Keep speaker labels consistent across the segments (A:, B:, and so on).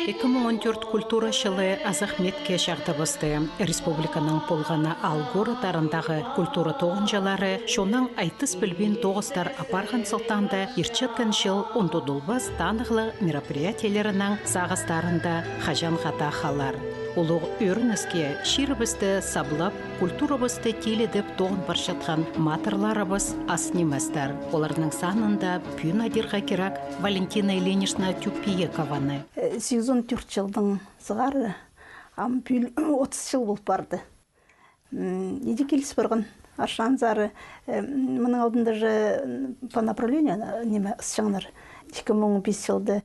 A: 2014 культура жылы Азахметке шағдыбысты. Республиканың полғаны Алгор тарындағы культура тоғынжалары шоның айтыс білбен тоғыстар апарған сылтанды ерчеткен жыл ондудулбас танығылы мероприятиялерінің сағыстарында хажан ғата қалар. Улуг өрініске ширбісті саблап, культурабысты теледіп тоғын баршатқан матырларыбыз аснеместер. Оларының санында пүйін адирға керак Валентина Ильинична Тюпиекованы.
B: 84 жылдың сығары, ам пүйіл 30 жыл болып барды. Еде келіс барған ашан зары, мұның алдында же по направлению неме ысшаңнар 2005 жылды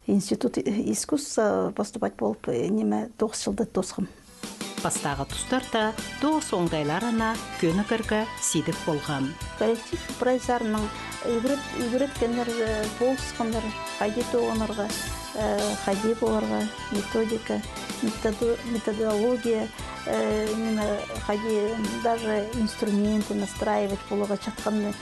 B: Институт искусства поступать болып, неме 9 жылды тосқым.
A: Пастағы тұстарда тоғыз оңдайларына көні кіргі сидік болған.
B: Коллектив прайзарының үйгіреткендер болысқандар, қайде тоғынырға, қайде боларға, методика, методология, қайде даже инструменты настраивать болуға чатқанны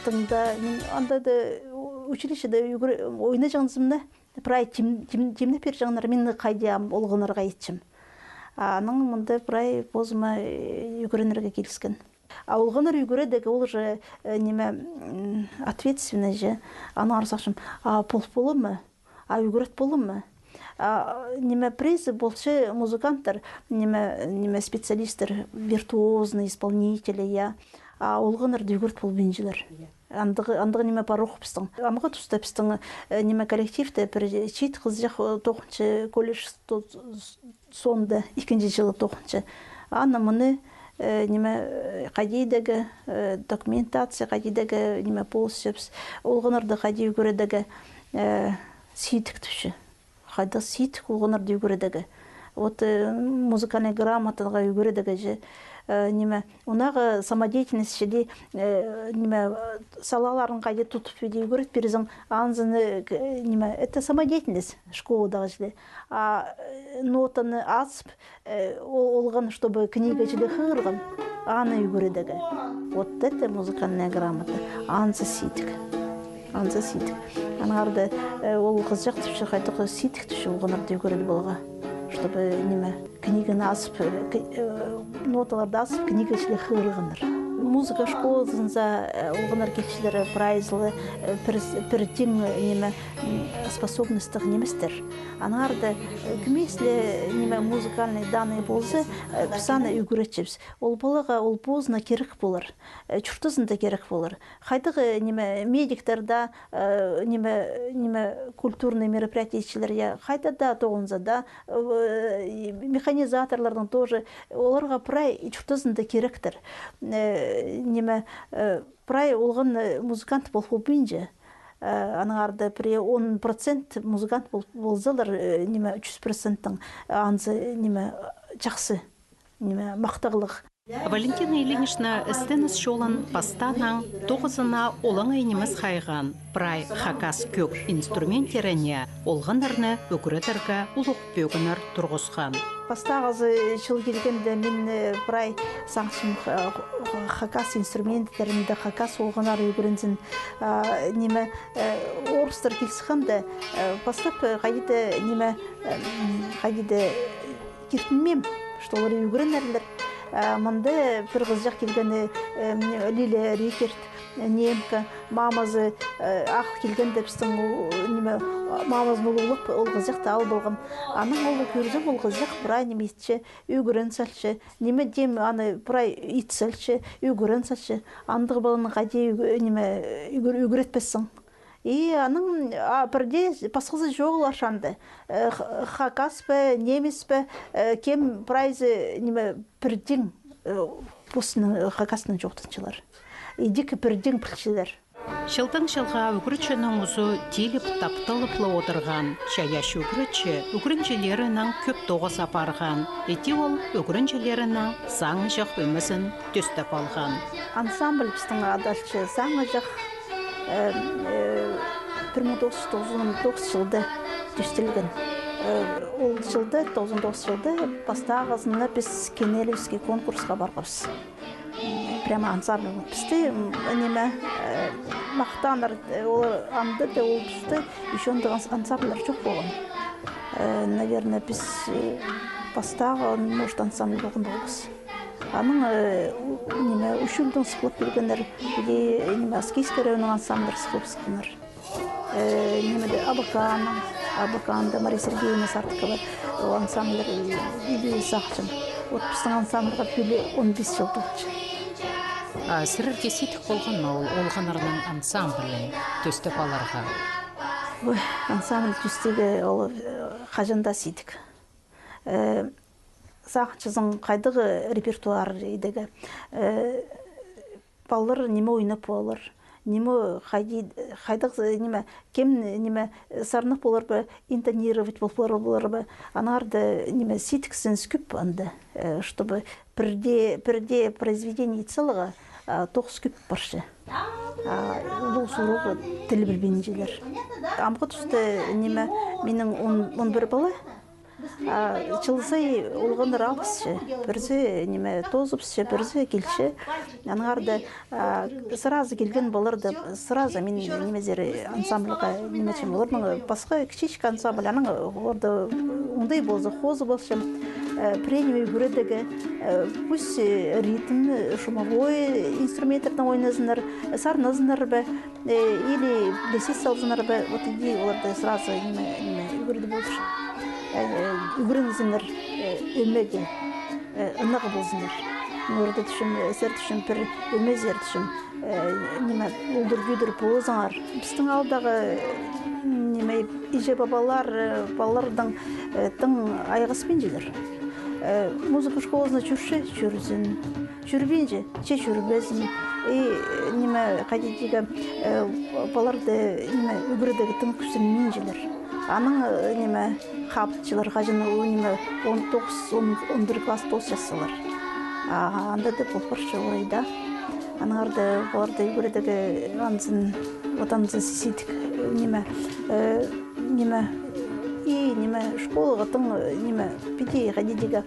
B: тыңда. Мен андады училищеде ойна жаңызымда, прай темне пер жаңдар мен қайде олғынырға етчім. Аның мұнда прай бозыма үйгірінерге келіскен. Олғыныр үйгіредегі ол же неме ответственный же. Аны арсақшым, полп болу ма? Үйгірет болу ма? Неме призы болшы музыканттар, неме специалисттер, виртуозный исполнители, я. Олғыныр үйгірет бол бенжілер. Андығы неме парох пістің. Амға тұста пістің неме коллективті бір чейт қызжақ 9 колледж сонда 2 жылы 9. Аны мұны неме қадейдегі документация, қадейдегі неме полыс жепс. Олғынырды қадей үгіредегі сейтік түші. Қайда сейтік олғынырды үгіредегі. Вот музыкальный грамотаға үгіредегі же. Неме, онағы самодеятельность шеде неме салаларын қайда тұтып өде көрет берізің анзыны неме, это самодеятельность школадағы жеде. Нотаны асып, олған, чтобы книга жеде хырған, аны үгіредегі. Вот это музыкальная грамота. Анзы ситік. Анзы ситік. Анағарды ол қызжақ түші қайдығы ситік түші олғанарды үгіреді болға. Чтобы неме книганы асып, ноталарды асып, книга ішілі хырғаныр. Музыка школасында олғанар келшілері прайзлы, пірден неме способностық неместер. Анарды кімеслі неме музыкальный данный болсы, пісаны үгіретчепс. Ол балаға ол позына керек болыр, чұртызында керек болыр. Қайдығы неме медиктерда, неме культурный мероприятиечілер, қайда да тоғынза да, механизаторлардың тоже оларға прай чұртызында керектір. Неме прай олған музыкант болу бейінже. Анағарды 10% музыкант болзалар, неме 300%-тің анзы неме жақсы, неме мақтағылық.
A: Валентина Ильинична істініс жолын пастанаң 9-ына олың айнеміз қайған. Прай хакас көк инструменттеріне олғандарны өкіретіргі ұлық бөгінір тұрғысқан.
B: Пастағызы жыл келгенде мен прай саңшым хакас инструменттерінде хакас олғанар өгірінзін неме орыстар келсіқанды пастап қайдеді неме қайдеді кертінмем, что олар өгірін әрлер. Мұнды бір қызжақ келгені Лилия Рикерт, немка, мамазы ақ келгенде біздің мамазын ұлылық ол қызжақты ал болған. Аның олы көрді ол қызжақ прай неместе өгірін сәлші, неме дем аны прай ит сәлші, өгірін сәлші, андығы балының қайде өгіретпесің. И аның бірде пасқызы жоғыл ашанды. Хакас бі, немес бі, кем прайзы бірден посының хакасының жоқтыншылар. Едекі бірден білшілер.
A: Жылдан жылға үгірітшінің ұзы теліп таптылыплы отырған. Шаяш үгірітші үгірінчелерінің көп тоғыз апарған. Еті ол үгірінчелерінің саңы жақ өмізін төстіп алған.
B: Ансамбль біздің адалшы саңы жақ 1999 жылда түстілген. Ол жылда, 99 жылда пастағызына біз Кенелевский конкурсқа барғыз. Прямо ансамбль бізді неме мақтаныр, анды да ол бізді еще ансамбльдар жоқ болған. Наверное, без постағы, может, ансамбль болған болбыз. Аның неме үшілдің сықылып келгендер, неме Аскейский районның ансамбль сықылып сықыныр. Немеде Абаканда Мария Сергеевна Сартыкова ансамбль или сақчым. Вот біздің ансамбльға пөлі 15 жыл болчы.
A: Сірірге сетік болған ол ғанарының ансамблін төстеп аларға?
B: Ансамбль төстегі ол қажында сетік. Сақчызың қайдығы репертуар едегі. Балыр неме ойнап болыр. Неме қайдық неме кем неме сарнық болар ба, интонировать болар ба, анарды неме сетіксін скүп анды, чтобы бірде произведение целого 9 скүп баршы. Бұл сұруғы тіл білбенжелер. Амғы түсті неме менің 11 бала, чылсай олғандар алғызшы, бірзі неме тозыпшы, бірзі келші. Анғарды сразу келген баларды, сразу мен немезері ансамбліға немечем. Олардың басқа кішечік ансамбль, аның оларды ондай болзы, қозы болшым, пренеме үгіредігі, пусть ритм, шумовой инструменттердің ойназынар, сарназынар бі, или лесес салзынар бі, вот иди оларды сразу үгіреді болшы. Үгіріңізінер өмеге, ұнағы болзынар. Нұрды түшім, әсер түшім, бір өмезер түшім, ұлдыр-гүйдір болзыңар. Біздің алдағы иже балалардың тың айғыспен желер. Музыка школасына жүрсін, жүрбенже, жүрбезін. Қадетегі баларды үгірдегі тың күсін желер. Аның қабытшылар қажыны 19-11 класс толс жасылар. Анда да болпаршы орайда. Аныңарды оларды үгірдегі отанымызын сесейдік. Школыға тың педе қадетегі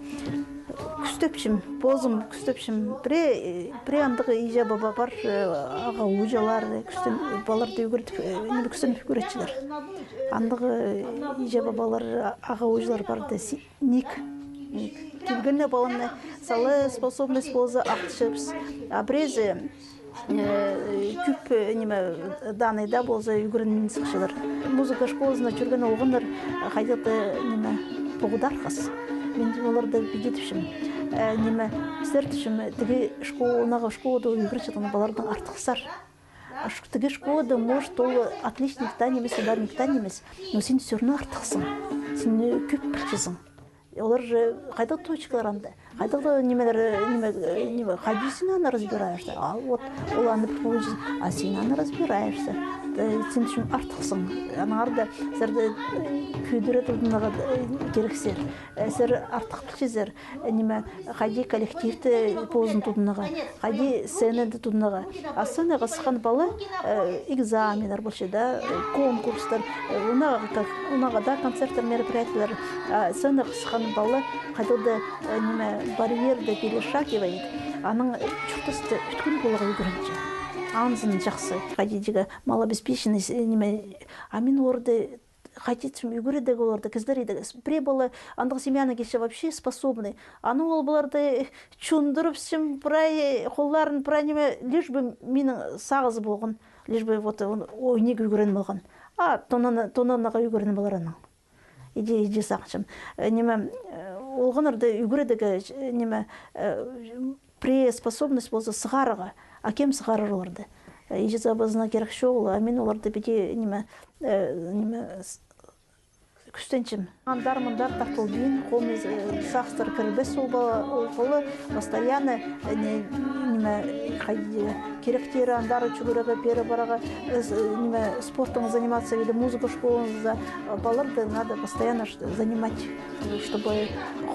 B: күсtöpшім, позым күсtöпшім. Пре андығы ижа баба бар аға ұжалар, баларды күстен көретшілер. Андығы ижа бабалар аға ұжалар барды ник. Келгенне баланы салы способность болза ақтышыпс. А брезі күп данайда болза үгірінмен сықшылар. Музыка школасына жүрген оғындар қайдаты бұғыдар қас. Мен оларды бегетішім. Сәртішім, тіге школада үгірчатыны балардың артықсар. Тіге школада, может, ол отличниктан емес, ударниктан емес, но сен все равно артықсың. Сен көп бірчізің. Олар же қайдақ точкалар анда. Қайдақ қайды сен аны разбираешься. Вот, ол аны предположить, а сен аны разбираешься. Сен үшін артықсың. Анағарда сәрді күйдірі тұлдынаға керексер. Сәр артық білчезер. Қайды коллективті позын тұлдынаға. Қайды сценады тұлдынаға. А сценаға сыққан балы экзаменар болшы да, конкурстар. Онаға да концерттер, мероприятиялар. Сценаға сыққан балы қайдылды барьерді перешагивает. Аның чұртысты үткін болығы үгірінчі. Анзын жақсы, қадедегі малобеспеченный, а мен орды хотетшім үгіредегі оларды кіздер едігі. Пре болы андығы семьяны кеше вообще способны. Аны ол бұларды чундырыпсым, қолларын пырай лишь бы менің сағыз болған, лишь бы ойнек үгірен болған. Тоннаға үгірен болар аның. Иде сақшым. Олғанырды үгіредегі пре способность болса сығарыға. А кем сығарыр оларды? Ежеза базына керек шоғыл, а мен оларды беде күстенчім. Андар-мұндар тартылбейін, қолмыз сақстар кірбес олғылы, постоянно керектері андары чүгірігі, пері бараға спортом заниматься или музыка школыңызда баларды надо постоянно занимать, чтобы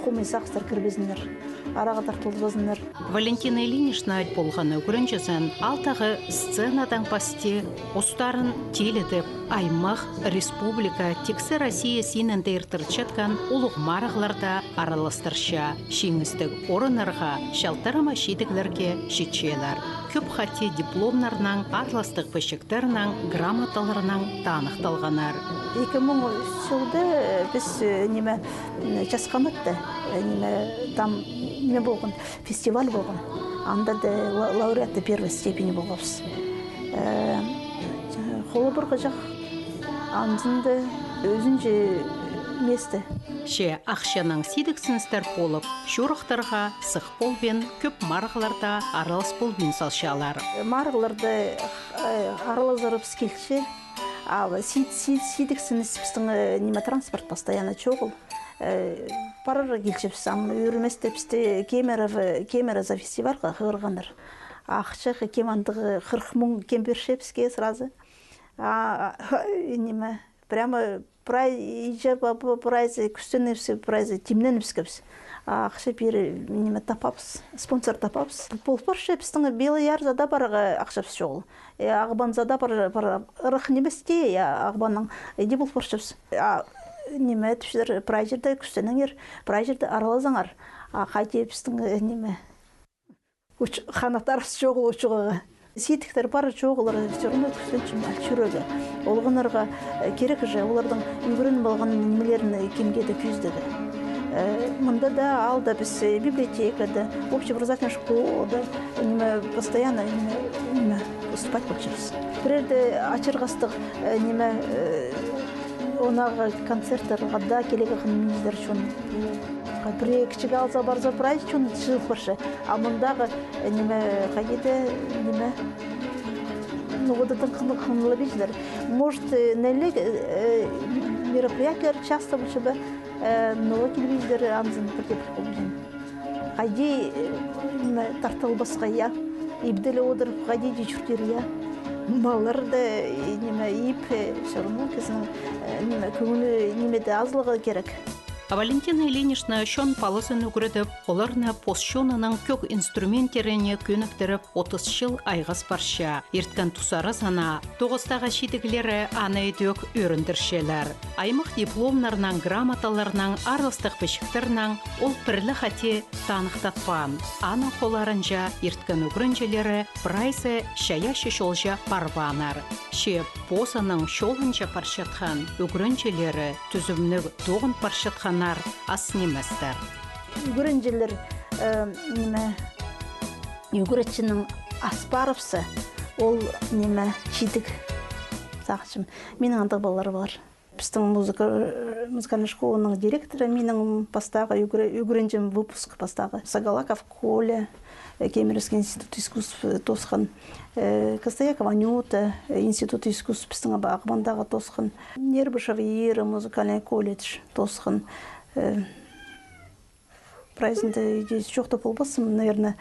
B: қолмыз сақстар кірбезінер. Араға тартылбазыныр.
A: Валентина Ильинична айт болғаны көрінчесен, алтағы сценадан пасте, ұстарын теледіп, аймақ, республика, тексі Россия синен дейіртірчаткан улық марағларда араластырша, шеңістік орынырға шалтарама шедіглерге шетчелер. Көп хатте дипломнарынан, атластық пешектерінен, грамоталарынан танықталғанар.
B: 2003 жылда біз неме жасқаматты, там не болған, фестиваль болған. Анда да лауреатты первой степени болғапыз. Қолы бір қажақ, андында өзінже месті.
A: Ше ақшаның сидіксіністер болып, шурықтарға сық болбен көп марғыларда аралас болбен салшалар.
B: Марғыларды аралазырып скелші, сидіксініс біздің неме транспорт постоянно чоғыл. Парары келшіпсі, үйірместі бізді кемері за фестивальға қығырғандар. Ақшығы кемандығы 40 мың кемперше бізге сразу. Прямо прайзы, күстеніпсі прайзы, темненіпсі. Ақшы бері тапапыз, спонсор тапапыз. Полпаршы біздің белый яр зада барыға ақшапыз жоғыл. Ағбан зада бар ұрық неместе, ағбанның еді полпаршапыз. Неме түшілер прайжерді күстеніңер, прайжерді аралазаңар. Қайте біздің неме қанаттарыз жоғыл ұшығыға. Сетіктер бары жоғылар, сөріне күстен жүрегі. Олғынарға керек же, олардың үйгірін болған немелерін кемгеді күйіздегі. Мұнда да алда біз библиотекада, общеобразовательная школада постоянно поступать болчырыз. Бірерді ачырғастық онағы концерттарға келегі қынмеңіздер үшін. Бір кішік алса барза прайз үшін шығып баршы. А мұндағы қағеді нұғыдытын қынылы бейділер. Может, нәлік мероприятиялар часто бұшы ба, нұғы келбейділер аңзын бірдеп болбейдін. Қайде тартыл басқа я, ибділі одырып, қайде дечүртер я. Балаларды иіп, шырмы кізін көңілі азлығы керек.
A: Валентина Ильинична шон палысын үгірдіп, оларына постшонының көк инструменттеріне көніктіріп 30 жыл айғас барша. Ерткан тұсары сана, тоғыстағы шетігілері аны өдік өріндіршелер. Аймақ дипломнарынан, грамоталарынан, арыстық бешіктерінен ол пірлі қате танықтатпан. Аны қоларынжа ерткан үгірінжелері прайсы шая шешолжа барбанар. Ше посының шолынжа паршатқан үгірінжелері түзімнік тоғын паршатқан ас неместер.
B: Үгірінжелер үгіретшінің аспарыпсы, ол шидік сақшым. Менің андық балалар бар. Біздің музыкальный школының директоры, менің пастағы үгірінжем выпуск пастағы. Сагалаков Коля, Кемеровский институт искусств тосқан. Костояков Анюта, институт искусств біздің ағбандағы тосқан. Нербышев Ира, музыкальный колледж тосқан. Прайзында жоқты болбасым, наверное,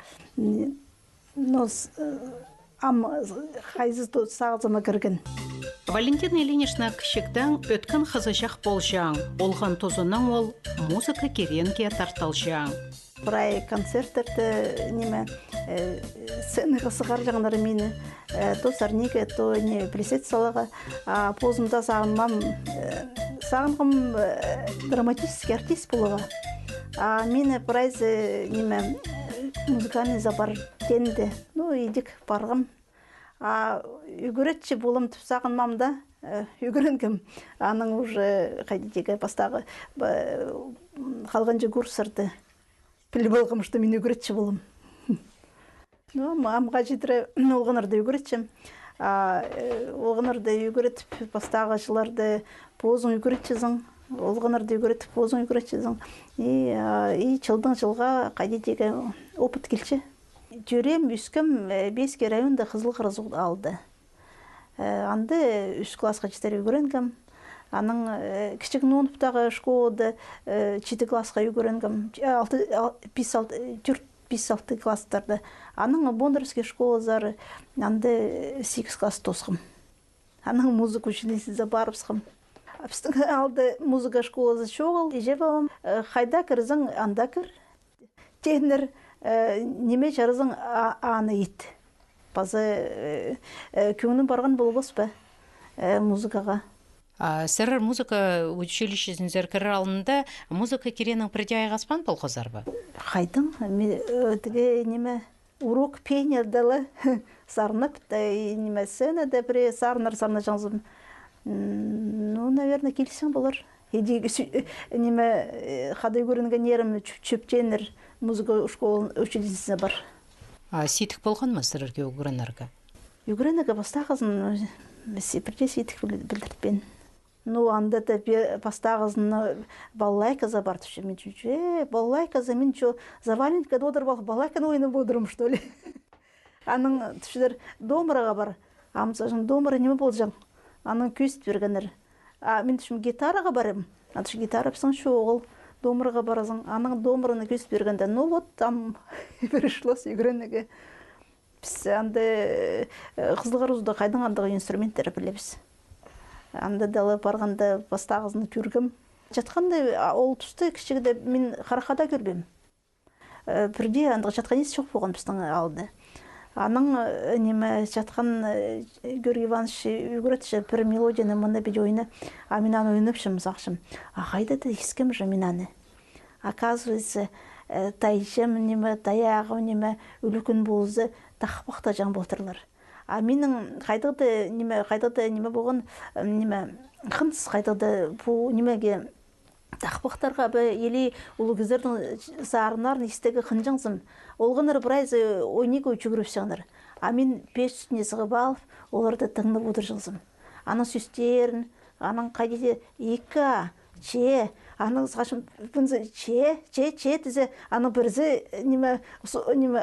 B: қайзыз сағызыма кірген.
A: Валентина Ильинична кішіктен өткен қызыжақ болжаң. Олған тозының ол музыка керенге тарталжаң.
B: Прай концерттерді сценаға сығар жағынары мені тосарнеге, то не плесет салаға. Позымда сағынғым драматический артист болуға. Мені прайзы музыкальный забар денді. Едік барғым. Үгіретші болым түп сағынмамда, үгіренгім. Аның уже қайдетегі бастағы қалғанжы курсырды. Білі болғым, что мен үгіретші болым. Мамға жетірі олғынырды үгіретшім. Олғынырды үгіретіп, бастағы жыларды позың үгіретшізің. Олғынырды үгіретіп, позың үгіретшізің. И жылдың жылға қайдетегі опыт келші. Жүрем, үскім 5 районда қызыл қырызу алды. Анды 3 классқа жетер үгіренгім. Аның кішік нонуптағы школды 7 классқа үгіренгім. 5-6 класстарды. Аның Бондарский школазары анды 8 класс тосқым. Аның музыка училищесі барыпсқым. Біздің алды музыка школасы шоғыл. Ежебавым қайда кірізің анда кір. Тенер неме жарызың аны ет. Базы көңінің барған болбас ба музыкаға.
A: Сәрір музыка училищесін зәркірі алында музыка керенің бірде айғаспан болғызар ба?
B: Қайдың, өтіге неме урок пения далы сарнып, неме сцена да бір сарнар жаңзым. Ну, наверное, келсен болар. Неме қадай көрінген ерім чөптенір музыка училищесіне бар.
A: Сетік болған ма сірірге үгірінарға?
B: Үгірінарға бастағызын бірде сетік білдіртпен. Ну, анда да бастағызын балалайказа бар түші. Мен чүче, балалайказа мен чү заваленка додыр бол, балалайканы ойны болдырым, что ли. Аның түшілер домыраға бар. Амсажын домыры неме болжаң. Аның көйст бергенер. Мен түшім гитараға барым. Атыш гитара пісің шу оғыл домыраға баразың. Аның домырыны көйст бергенде. Ну, вот там перешлос үгірінеге. Біз анды қызылғар ұзда қайдың андығы инструменттері білебіз. Анда далы барғанда бастағызын көргім. Жатқанда ол тұсты кішігіде мен қарақада көрбем. Бірде андығы жатқан ес жоқ болған біздің алды. Аның неме жатқан Георгий Иванович үгіретші бір мелодияны мұнда беді ойны. Мен аны ойнапшым, сақшым. Қайда да ескім жа мен аны. Оказывается, тайшым неме, таяғым неме, үлікін болызы тақпақта жан болтырлар. Менің қайдады неме болған қынс қайдады бұл немеге тақпақтарға елі ұлы кездердің сарынарын істегі қынжаңсым. Олғыныр бірайзы ойнеге жүгіріп шағыныр. Мен пеш үстіне сығып алып, оларды тыңдап отыр жылсым. Аның сүстерін, аның қайдеді че, аның сақшым че тізе, аның бірзі неме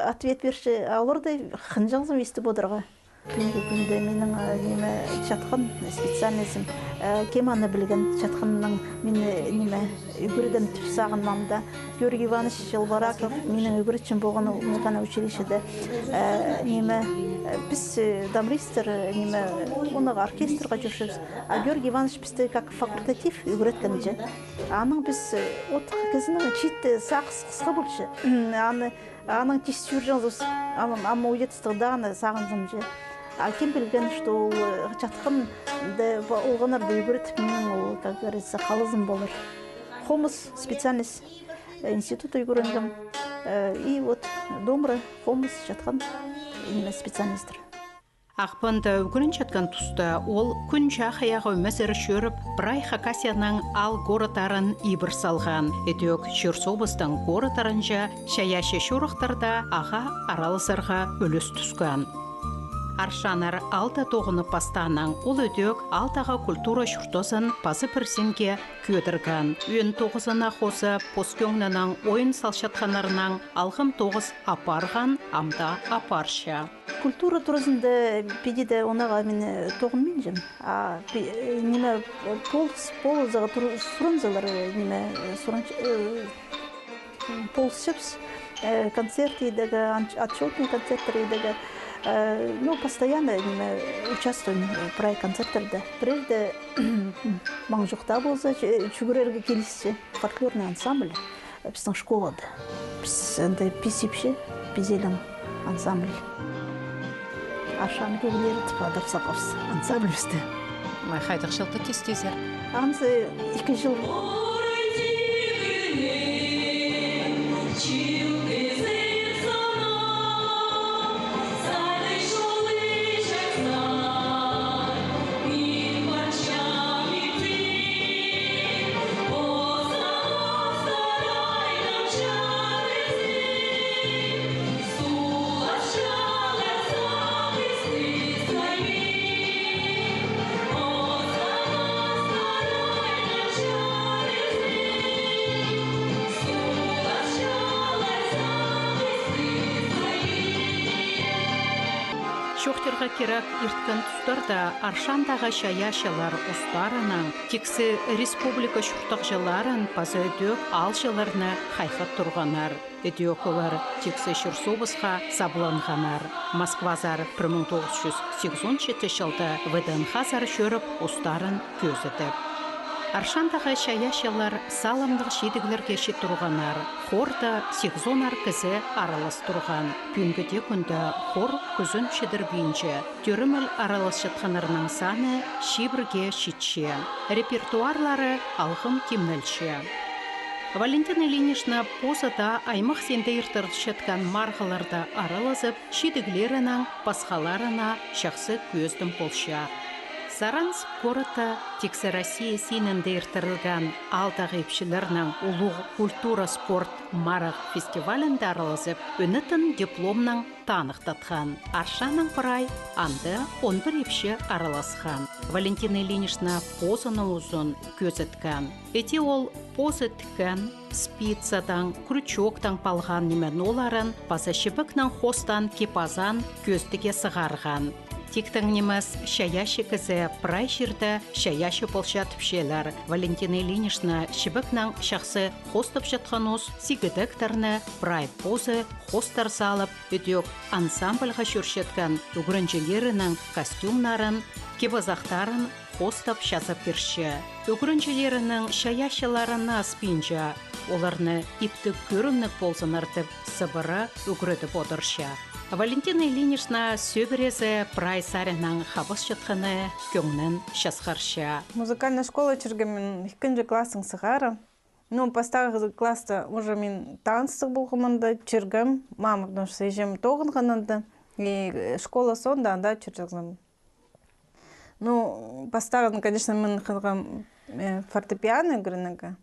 B: ответ берші, оларды қынжаңсым естіп отырға. Күнде менің жатқан специальностым кеманы білген жатқанның мен үгірден сағынмамда. Георгий Иванович Желбараков менің үгірітшін болған музыканы училищеде. Біз дамристер, оныға оркестрға жүршіміз. Георгий Иванович бізді как факультатив үгіреткені же. Аның біз отық кезінің читті қысқа бұлшы. Аның тестюр жаңыз, ама уетістіғдағаны сағынзым же. Кем білген, что ол жатқан олғанарды үгіретіп менің, как говорится, қалызым болыр. Хомыс специальность института үгірендім. И вот домры, хомыс жатқан специалистер.
A: Ақпанда үгірін жатқан тұста ол күн жақ аяғы өмәзір шөріп, Брай Хакасияның ал ғорытарын ибір салған. Этек Шерсобыстың ғорытарын жа шаяшы шорықтарда аға аралысырға өліс түскен. Аршанар алта тоғыны пастаның ол өтек алтаға культура шүртосын пасы пірсенге көдірген. Өн тоғызына қосы поскөңнінің ойын салшатқанарының алғым тоғыз апарған, амда апарша.
B: Культура туризмде педиде онаға мен тоғын мен жем. Неме полызыға сұрынзылар, неме полызшыпс концерт едігі, отчетный концерттер едігі. Ну, постоянно участвуем в проект-концерттерде. Прежде маңжықта болса, жүгірерге келісі фольклорный ансамбль біздің школада. Біз песепші, пезелің ансамбль. Аршаны көгілері тіпадыр сақырсы ансамбль бізді.
A: Қайдық жылды тестезер?
B: Ансы 2 жыл.
A: Шоқтырға керак ирткен тұстарда Аршандағы шаяшылар ұстарының, тексі республика шұртақжыларын пазы өдек алшыларыны қайқат тұрғанар. Өдек олар тексі Шерсобысқа сабланғанар. Москвазар 1987 жылда ВДНХ зар шөріп ұстарын көзідіп. Аршандағы шаяшылар саламдық шедіглерге тұрғанар, хорда 8 кізі аралас тұрған. Пүнгіде күнді хор күзін шедір бейінче, түріміл аралас жатқанарының саны шибірге шитше. Репертуарлары алғым кемнілше. Валентина Ильинична позада аймақ сенде ертіршеткен марғаларды аралазып, шедіглерінің пасхаларына шақсы көздің болша. Саранск города тексе Россия сенінде ертірілген алдағы епшілерінің ұлық культура спорт марық фестивалінде аралазып, өнітін дипломның танықтатқан. Аршаның құрай анды 11 епші араласқан. Валентина Ильинична позаны ұзын көзіткен. Эти ол позы тікен, спицадан, крючоктан палған немен оларын, база шыбықнан хостан кепазан көздіге сығарған. Тиктің немес шаяшы кізі прай жерді шаяшы болша түпшелер. Валентина Ильинична шыбықнан шақсы хостып жатқан ұз сигідіктерні прай позы хостар салып, өдек ансамблға жүршеткен үгірінжелерінің костюмнарын, кебазақтарын хостап шазып берші. Үгірінжелерінің шаяшыларына спинжа, оларны ипті көрімнік болзыныртып сыбыры үгірідіп отыршы. Валентина Ильинична сөбірезі прай сарынан хабыс жатқаны көңнін шасқаршы.
C: Музыкальная школа жүргенмен 2 классың сығары. Пастағы класста уже мен таныстық болғымында жүргім. Мама, потому что ежем тоғын ғанынды. И школа сонда анда жүргізім. Пастағын, конечно, мен қылғам фортепиано көрінігі.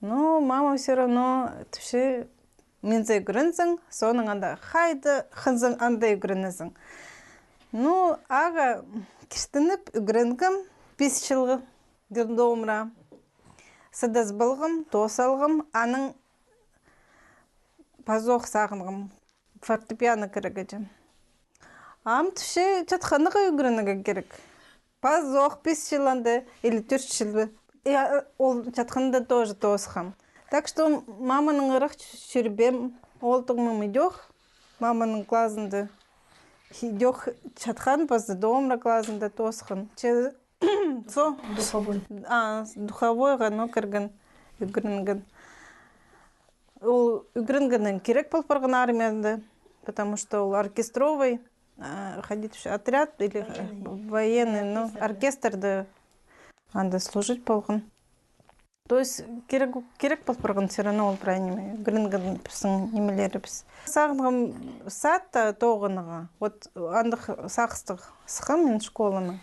C: Мама все равно түші мензе көрінсің, соның анда қайды қынзың анда көрінесің. Аға кіштініп көрінгім 5 жылғы гүрдомыра. Сыдыз бұлғым, тосалғым, аның пазоқ сағынғым, фортепиано керегеджім. Ам түші жатқаныға көрінігі керек. Пазоқ 5 жыланды, или 4 жылы. Ол жатқанында тоже тосқым. Так что маманың ұрық жүрбем, олтығымым идех, маманың клазында идех чатқан, позы домра клазында тосқын.
B: Духовой.
C: Духовойға, кіргін, үгірінген. Ол үгірінгенің керек болып барған армияда, потому что ол оркестровый, ходить в отряд или военный, оркестрді анда служить болған. То есть керек болып барған все равно ол правильно үгірінген біздің немелері біз. Сағынғым сатта тоғыныға, вот андық сақыстық сықым мен школының.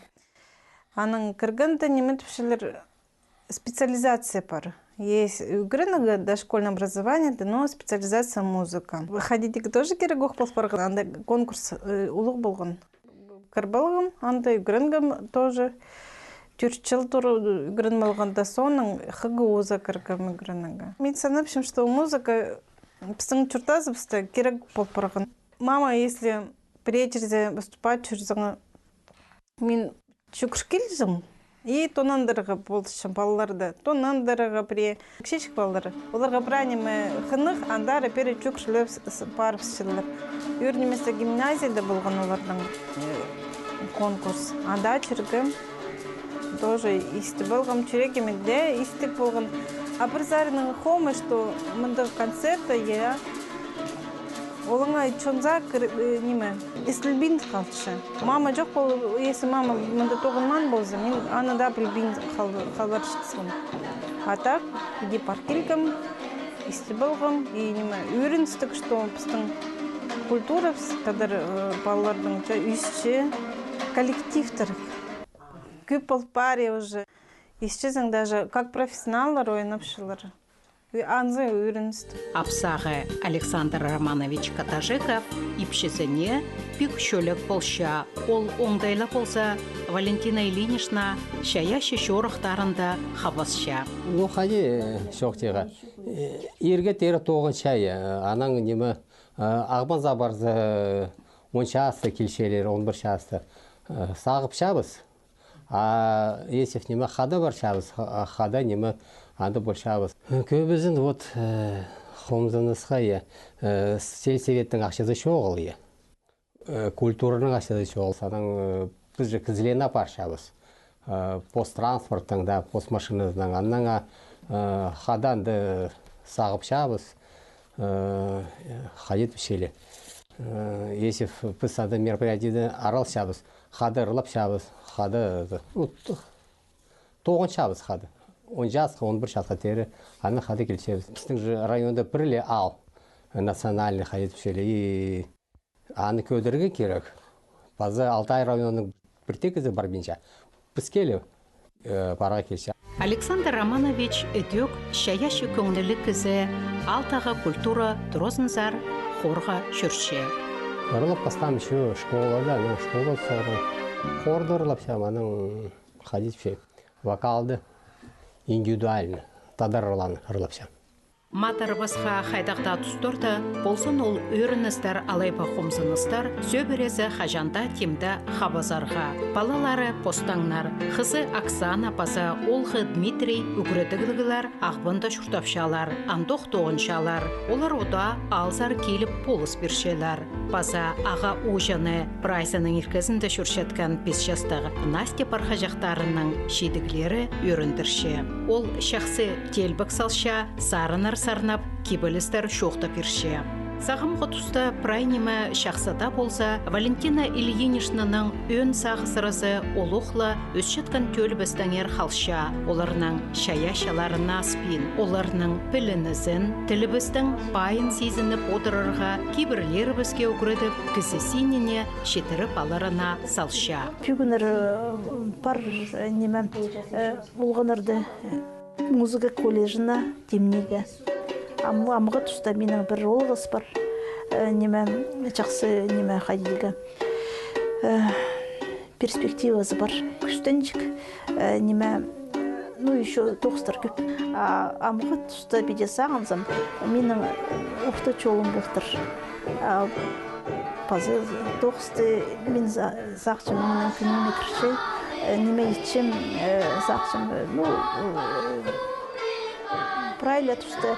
C: Аның кіргінді неметіпшілер специализация бар. Есть үгірінігі дошкольное образование, но специализация музыка. Ходитігі тоже керек болып барған, анда конкурс ұлық болған. Кірбалғым, анда үгірінгім тоже 4 жыл тұры үгірін болғанда соның ХГУ-за кіргім үгірінігі. Мен санапшым, что музыка біздің чуртазыбысты керек болып барған. Мама, если при жерде выступать жүрзіңі, мен жүкіршкелжім. И тонандырығы болшым балаларды. Тонандырығы при кшешік балалары. Оларға пранимы қынық, андары пері жүкіршіліп парыпсшылар. Үрнеместі гимназияда болған олардың конкурс. Анда жүргім. Тоже исті болғым чүрек емекде, исті болған. А бір зарының хомы, что мұндағы концерта, олыңа чонза неме, естілбін қалшы. Мама жоқ бол, если мама мұнда тоғынман болзы, мен анада білбін қалдар шықсым. А так, иди паркелгім, исті болғым, и неме, үйрінстік, что біздің культура, қадар балалардың үйсші коллективтер. Көп болып баре уже. Исчезің даже как профессионалдар ойнапшылар. Анзы үйріністі.
A: Апсағы Александр Романович Катажиков ипшесіне пик шөлік болша. Ол оңдайлы болса, Валентина Ильинична шаяшы шорықтарында хабасша.
D: Қади шоқтеға. Ерге тері тоғын шайы. Анаң немі ағбан забарзы 10 шасты келшелері, 11 шасты сағып шабыз. А если неме хада бар шабыз, хада неме ады бол шабыз. Көбізін вот хомзанысқа сельсоветтің ақшасы шоғыл. Культураның ақшасы шоғыл. Садан біз же кізілен апар шабыз. посттранспорттың да постмашинаның аннаңа хаданды сағып шабыз хадит бішелі. Есіп біз ады мероприятиді арал шабыз, хады ырылап шабыз, хады тоғын шабыз хады. 10 жасқа, 11 жасқа тері аны хады келшебіз. Біздің районда бірле ал национальный хадит бішелі. Аны көдірге керек. Базы Алтай районының бір текізі бар бенча. Біз келі барға келші.
A: Александр Романович өтек шаяшы көңілі кізі алтағы культура тұрозынзар хорға жүрші.
D: Ырылып бастам еще школада, школа соры. Хорды ырылап шаманың хадит бішелі. Вокалды индивидуально тадар ырылап шам.
A: Матарыбызға хайдақта тұстырды, болсын ол өріністер алайба қомсыныстар, сөбірезі хажанда темді хабазарға. Балалары постаңнар, қызы Оксана базы олғы Дмитрий үгіредігілгілер ағбында шұртапшалар, андоқ тоғыншалар. Олар ода алзар келіп полыс бершелер. База аға ұжаны прайсының иркізінде шүршеткен 5 жастағы Настя пархажақтарының шедіглері өріндірші. Ол шақсы телбік салша, сарынар сарнап, кебілістер шоқта перше. Сағымғы тұста прайнемі шақсада болса, Валентина Ильинишнаның өн сағысырызы олуқла өсшеткен төлбістіңер халша, оларының шая-шаларына спин, оларының пілінізін, тілібіздің байын сезініп отырырға кейбірлер бізге үгірдіп, кізісініне шетіріп аларына салша.
B: Пүгінір бар немем болғанырды музыка колледжина темнеге. Амғы тұста менің бір олғыз бар, жақсы неме қайдегі перспективасы бар. Күстенчік неме, еще тоқстар көп. Амғы тұста беде сағынзам, менің ұқты чолым бұқтыр. Пазы тоқсты мен зақчым, менің күніне кірші, неме етшім зақчым, правильно тұста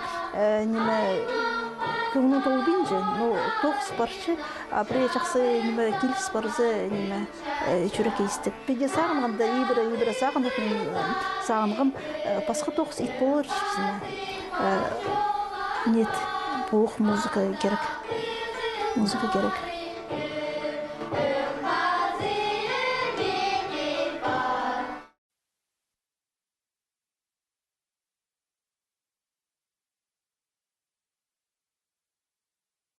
B: неме көңінің толбейінже, тоқс баршы, бір жақсы неме келіс барызы неме жүрек естіп. Беде сағынғанда, ебірі сағынып, мен сағынғым, басқа тоқс ит болыр ішізіне. Нет, бұлық музыка керек.